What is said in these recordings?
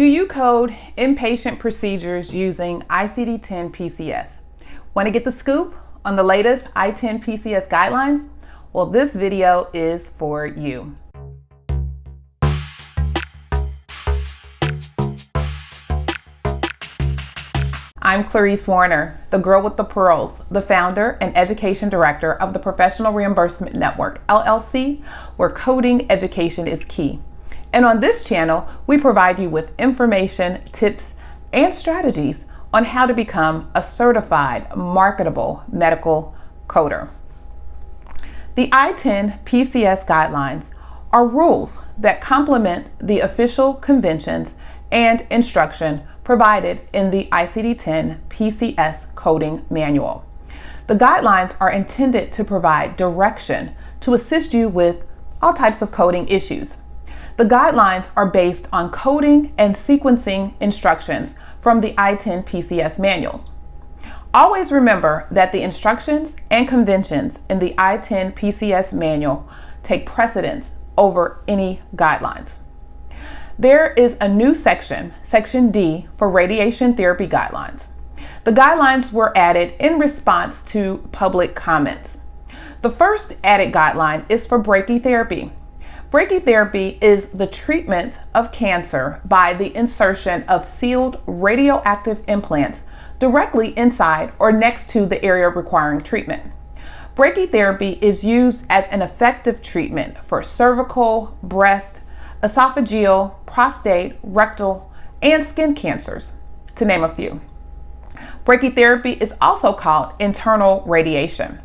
Do you code inpatient procedures using I-10-PCS? Want to get the scoop on the latest I-10-PCS guidelines? Well, this video is for you. I'm Clarice Warner, the girl with the pearls, the founder and education director of the Professional Reimbursement Network, LLC, where coding education is key. And on this channel, we provide you with information, tips, and strategies on how to become a certified, marketable medical coder. The I-10-PCS guidelines are rules that complement the official conventions and instruction provided in the ICD-10-PCS coding manual. The guidelines are intended to provide direction to assist you with all types of coding issues. The guidelines are based on coding and sequencing instructions from the I-10-PCS manuals. Always remember that the instructions and conventions in the I-10-PCS manual take precedence over any guidelines. There is a new section, Section D, for radiation therapy guidelines. The guidelines were added in response to public comments. The first added guideline is for brachytherapy. Brachytherapy is the treatment of cancer by the insertion of sealed radioactive implants directly inside or next to the area requiring treatment. Brachytherapy is used as an effective treatment for cervical, breast, esophageal, prostate, rectal, and skin cancers, to name a few. Brachytherapy is also called internal radiation.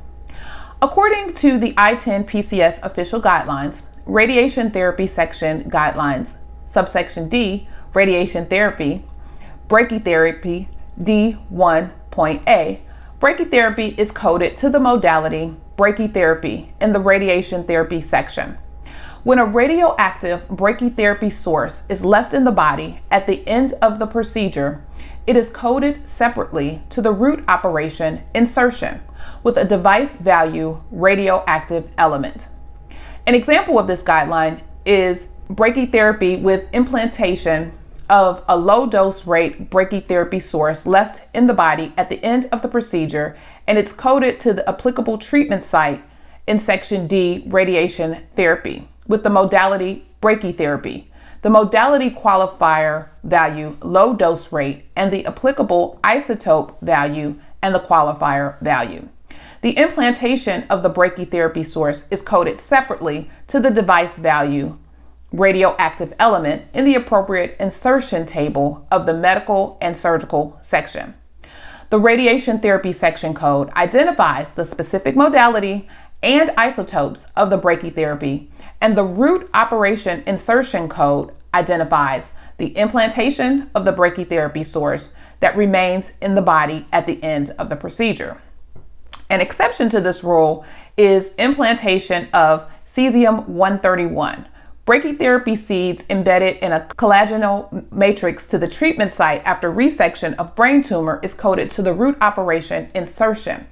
According to the I-10-PCS official guidelines, Radiation Therapy Section Guidelines, Subsection D, Radiation Therapy, Brachytherapy D1.A, brachytherapy is coded to the modality brachytherapy in the Radiation Therapy section. When a radioactive brachytherapy source is left in the body at the end of the procedure, it is coded separately to the root operation insertion with a device value radioactive element. An example of this guideline is brachytherapy with implantation of a low dose rate brachytherapy source left in the body at the end of the procedure, and it's coded to the applicable treatment site in Section D, radiation therapy, with the modality brachytherapy, the modality qualifier value low dose rate, and the applicable isotope value and the qualifier value. The implantation of the brachytherapy source is coded separately to the device value radioactive element in the appropriate insertion table of the medical and surgical section. The radiation therapy section code identifies the specific modality and isotopes of the brachytherapy, and the root operation insertion code identifies the implantation of the brachytherapy source that remains in the body at the end of the procedure. An exception to this rule is implantation of cesium-131, brachytherapy seeds embedded in a collagenal matrix to the treatment site after resection of brain tumor is coded to the root operation insertion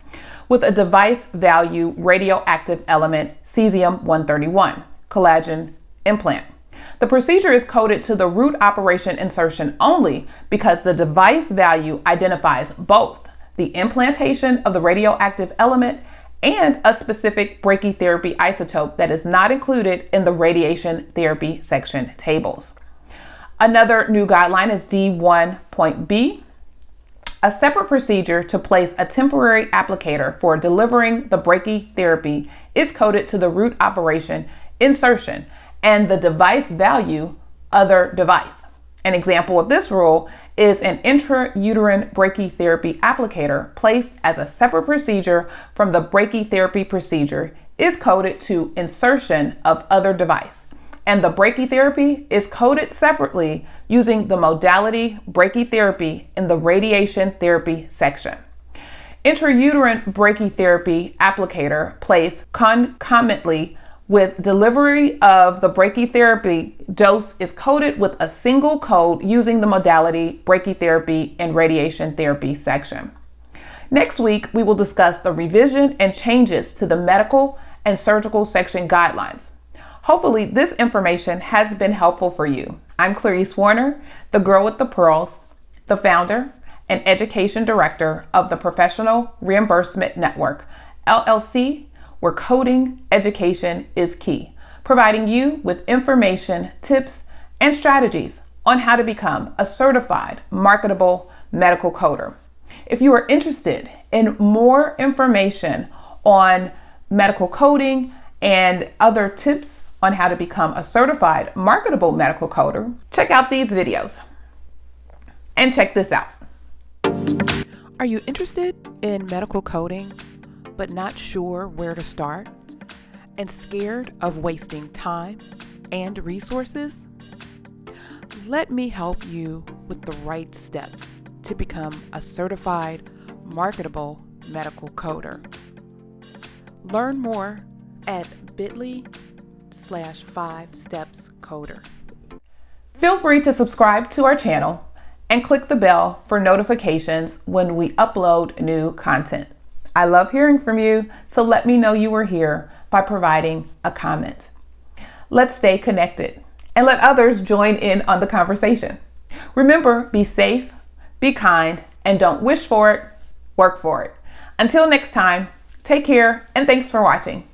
with a device value radioactive element cesium-131, collagen implant. The procedure is coded to the root operation insertion only because the device value identifies both the implantation of the radioactive element and a specific brachytherapy isotope that is not included in the radiation therapy section tables. Another new guideline is D1.B. A separate procedure to place a temporary applicator for delivering the brachytherapy is coded to the root operation insertion and the device value other device. An example of this rule is an intrauterine brachytherapy applicator placed as a separate procedure from the brachytherapy procedure is coded to insertion of other device, and the brachytherapy is coded separately using the modality brachytherapy in the radiation therapy section. Intrauterine brachytherapy applicator placed concomitantly with delivery of the brachytherapy dose is coded with a single code using the modality brachytherapy and radiation therapy section. Next week, we will discuss the revision and changes to the medical and surgical section guidelines. Hopefully, this information has been helpful for you. I'm Clarice Warner, the girl with the pearls, the founder and education director of the Professional Reimbursement Network, LLC, where coding education is key, providing you with information, tips, and strategies on how to become a certified marketable medical coder. If you are interested in more information on medical coding and other tips on how to become a certified marketable medical coder, check out these videos. And check this out. Are you interested in medical coding, but not sure where to start and scared of wasting time and resources? Let me help you with the right steps to become a certified marketable medical coder. Learn more at bit.ly/5stepscoder. Feel free to subscribe to our channel and click the bell for notifications when we upload new content. I love hearing from you, so let me know you were here by providing a comment. Let's stay connected and let others join in on the conversation. Remember, be safe, be kind, and don't wish for it, work for it. Until next time, take care and thanks for watching.